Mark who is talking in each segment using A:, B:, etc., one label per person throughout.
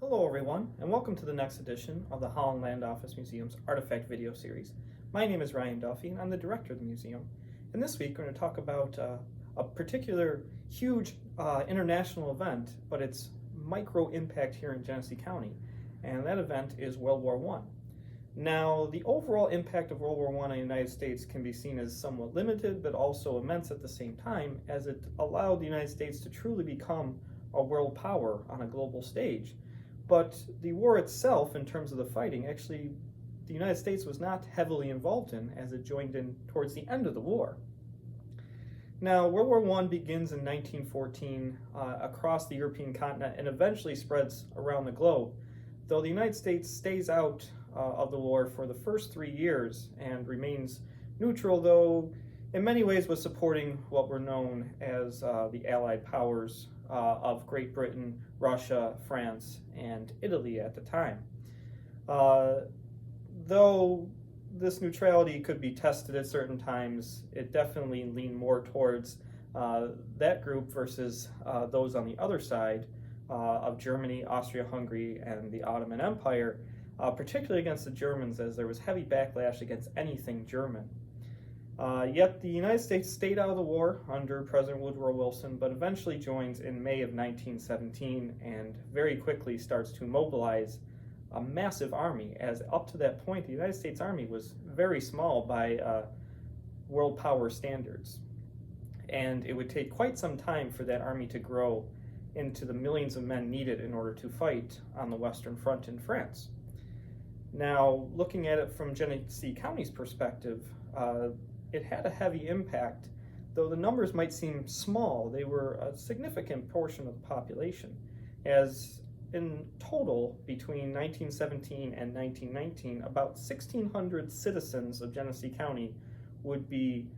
A: Hello everyone, and welcome to the next edition of the Holland Land Office Museum's Artifact video series. My name is Ryan Duffy, and I'm the director of the museum. And this week we're going to talk about a particular huge international event, but its micro impact here in Genesee County. And that event is World War I. Now, the overall impact of World War I on the United States can be seen as somewhat limited, but also immense at the same time, as it allowed the United States to truly become a world power on a global stage. But the war itself, in terms of the fighting, actually the United States was not heavily involved in, as it joined in towards the end of the war. Now, World War I begins in 1914 across the European continent and eventually spreads around the globe, though the United States stays out of the war for the first 3 years and remains neutral, though in many ways was supporting what were known as the Allied powers of Great Britain, Russia, France, and Italy at the time. Though this neutrality could be tested at certain times, it definitely leaned more towards that group versus those on the other side of Germany, Austria-Hungary, and the Ottoman Empire, particularly against the Germans, as there was heavy backlash against anything German. Yet the United States stayed out of the war under President Woodrow Wilson, but eventually joins in May of 1917 and very quickly starts to mobilize a massive army, as up to that point the United States Army was very small by world power standards. And it would take quite some time for that army to grow into the millions of men needed in order to fight on the Western Front in France. Now, looking at it from Genesee County's perspective, it had a heavy impact. Though the numbers might seem small, they were a significant portion of the population, as in total, between 1917 and 1919, about 1,600 citizens of Genesee County would be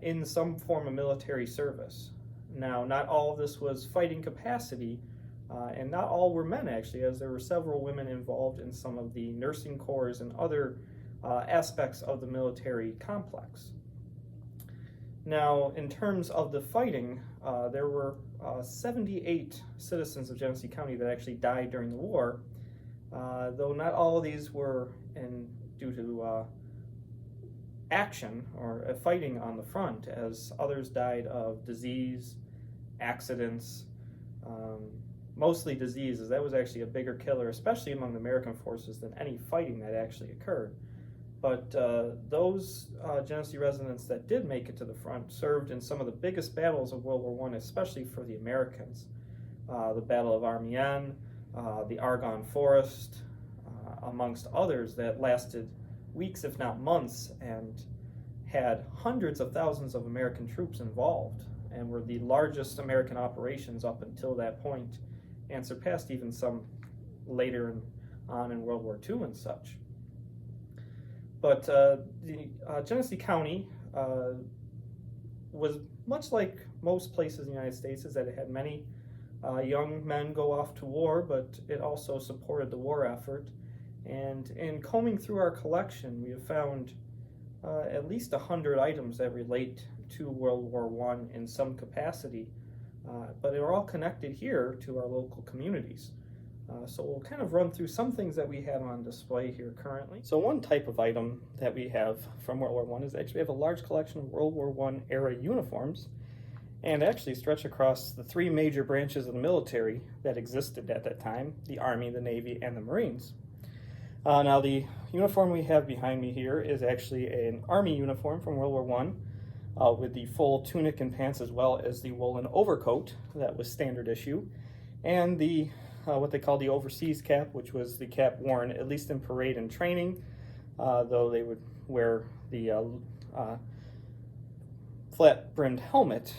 A: in some form of military service. Now, not all of this was fighting capacity, and not all were men, actually, as there were several women involved in some of the nursing corps and other aspects of the military complex. Now, in terms of the fighting, there were 78 citizens of Genesee County that actually died during the war, though not all of these were due to action or fighting on the front, as others died of disease, accidents, mostly diseases. That was actually a bigger killer, especially among the American forces, than any fighting that actually occurred. But those Genesee residents that did make it to the front served in some of the biggest battles of World War I, especially for the Americans. The Battle of Amiens, the Argonne Forest, amongst others that lasted weeks, if not months, and had hundreds of thousands of American troops involved, and were the largest American operations up until that point, and surpassed even some later on in World War II and such. But the Genesee County was much like most places in the United States, is that it had many young men go off to war, but it also supported the war effort. And in combing through our collection, we have found at least 100 items that relate to World War I in some capacity, but they're all connected here to our local communities. So we'll kind of run through some things that we have on display here currently. So one type of item that we have from World War I is actually we have a large collection of World War I era uniforms, and actually stretch across the three major branches of the military that existed at that time: the Army, the Navy, and the Marines. Now, the uniform we have behind me here is actually an Army uniform from World War I, with the full tunic and pants, as well as the woolen overcoat that was standard issue, and the what they call the overseas cap, which was the cap worn at least in parade and training, though they would wear the flat-brimmed helmet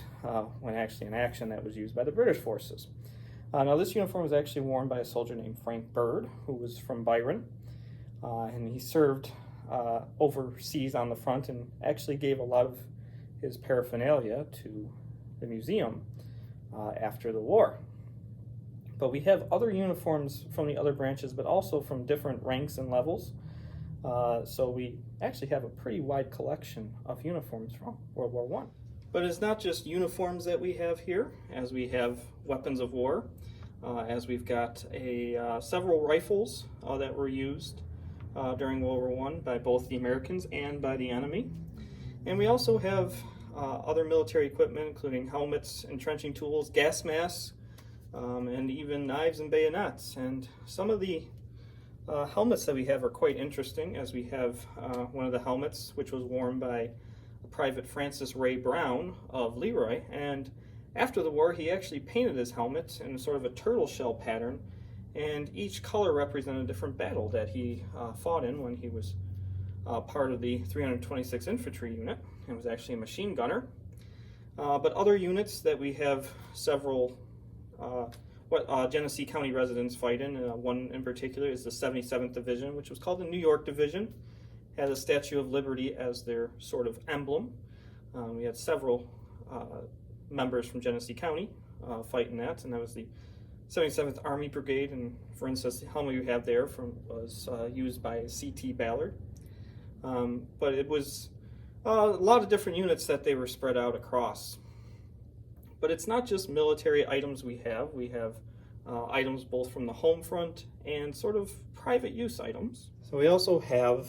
A: when actually in action. That was used by the British forces. Now, this uniform was actually worn by a soldier named Frank Bird, who was from Byron, and he served overseas on the front and actually gave a lot of his paraphernalia to the museum after the war. But we have other uniforms from the other branches, but also from different ranks and levels. So we actually have a pretty wide collection of uniforms from World War I. But it's not just uniforms that we have here, as we have weapons of war. as we've got several rifles that were used during World War I by both the Americans and by the enemy. And we also have other military equipment, including helmets, entrenching tools, gas masks, and even knives and bayonets. And some of the helmets that we have are quite interesting, as we have one of the helmets which was worn by Private Francis Ray Brown of Leroy, and after the war he actually painted his helmet in sort of a turtle shell pattern, and each color represented a different battle that he fought in when he was part of the 326th Infantry Unit and was actually a machine gunner. But other units that we have several Genesee County residents fight in, one in particular is the 77th Division, which was called the New York Division, had a Statue of Liberty as their sort of emblem. We had several members from Genesee County fighting that, and that was the 77th Army Brigade, and for instance, the helmet you have there was used by C.T. Ballard. But it was a lot of different units that they were spread out across. But it's not just military items we have. We have items both from the home front and sort of private use items. So we also have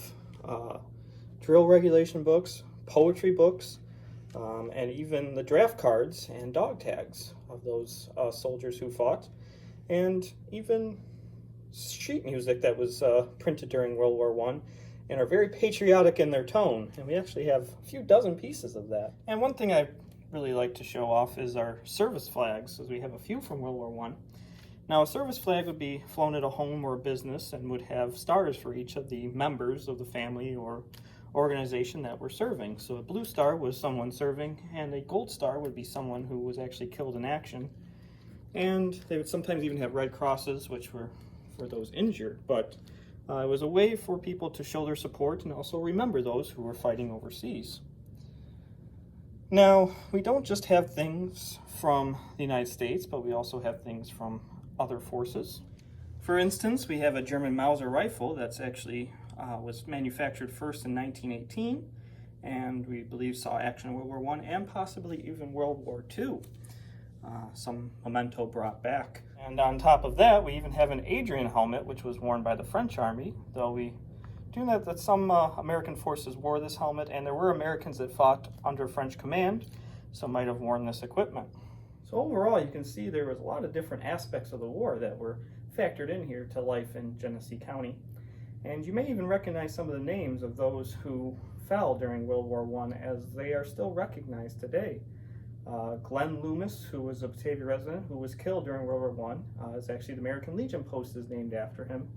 A: drill regulation books, poetry books, and even the draft cards and dog tags of those soldiers who fought, and even sheet music that was printed during World War I, and are very patriotic in their tone, and we actually have a few dozen pieces of that. And one thing I really like to show off is our service flags, as we have a few from World War I. Now, a service flag would be flown at a home or a business and would have stars for each of the members of the family or organization that were serving. So a blue star was someone serving, and a gold star would be someone who was actually killed in action. And they would sometimes even have red crosses, which were for those injured. But it was a way for people to show their support and also remember those who were fighting overseas. Now, we don't just have things from the United States, but we also have things from other forces. For instance, we have a German Mauser rifle that's actually was manufactured first in 1918, and we believe saw action in World War I and possibly even World War II. Some memento brought back. And on top of that, we even have an Adrian helmet, which was worn by the French Army, though we do know that some American forces wore this helmet, and there were Americans that fought under French command, so might have worn this equipment. So overall, you can see there was a lot of different aspects of the war that were factored in here to life in Genesee County. And you may even recognize some of the names of those who fell during World War I, as they are still recognized today. Glenn Loomis, who was a Batavia resident who was killed during World War I, is actually the American Legion post is named after him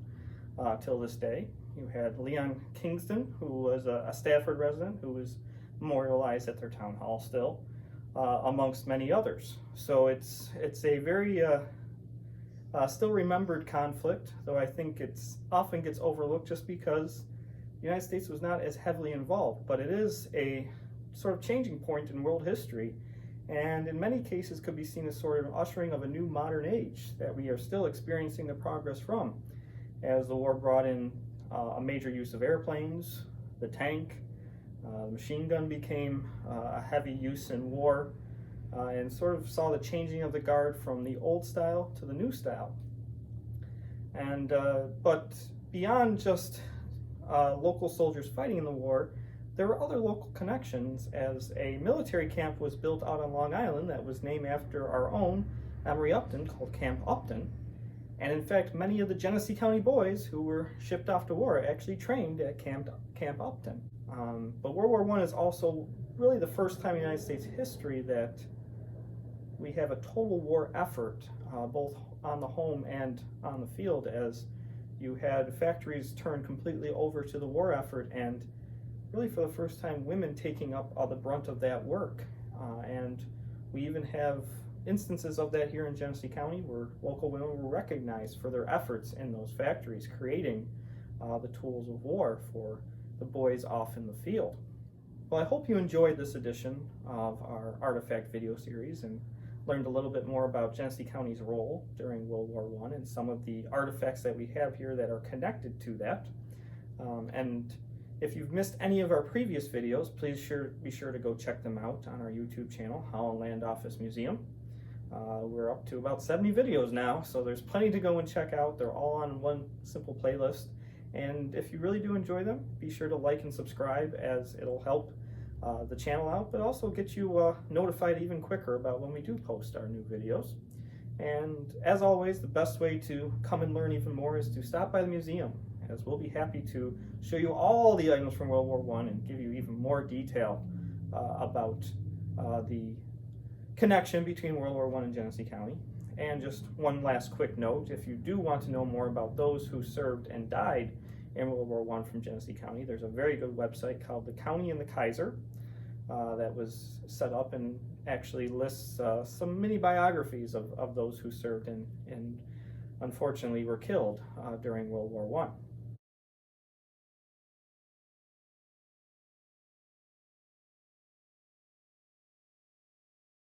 A: till this day. You had Leon Kingston, who was a Stafford resident who was memorialized at their town hall still, amongst many others. So it's a very still remembered conflict, though I think it's often gets overlooked just because the United States was not as heavily involved. But it is a sort of changing point in world history, and in many cases could be seen as sort of ushering of a new modern age that we are still experiencing the progress from, as the war brought in a major use of airplanes, the tank, the machine gun became a heavy use in war, and sort of saw the changing of the guard from the old style to the new style. And but beyond just local soldiers fighting in the war, there were other local connections, as a military camp was built out on Long Island that was named after our own Emory Upton, called Camp Upton. And in fact, many of the Genesee County boys who were shipped off to war actually trained at Camp Upton. But World War I is also really the first time in United States history that we have a total war effort, both on the home and on the field, as you had factories turned completely over to the war effort, and really for the first time women taking up the brunt of that work. And we even have instances of that here in Genesee County where local women were recognized for their efforts in those factories, creating the tools of war for the boys off in the field. Well, I hope you enjoyed this edition of our Artifact video series and learned a little bit more about Genesee County's role during World War I and some of the artifacts that we have here that are connected to that. And if you've missed any of our previous videos, please be sure to go check them out on our YouTube channel, Holland Land Office Museum. We're up to about 70 videos now, so there's plenty to go and check out. They're all on one simple playlist. And if you really do enjoy them, be sure to like and subscribe, as it'll help the channel out, but also get you notified even quicker about when we do post our new videos. And as always, the best way to come and learn even more is to stop by the museum, as we'll be happy to show you all the items from World War I and give you even more detail about the connection between World War I and Genesee County. And just one last quick note, if you do want to know more about those who served and died in World War I from Genesee County, there's a very good website called The County and the Kaiser that was set up and actually lists some mini biographies of those who served and unfortunately were killed during World War I.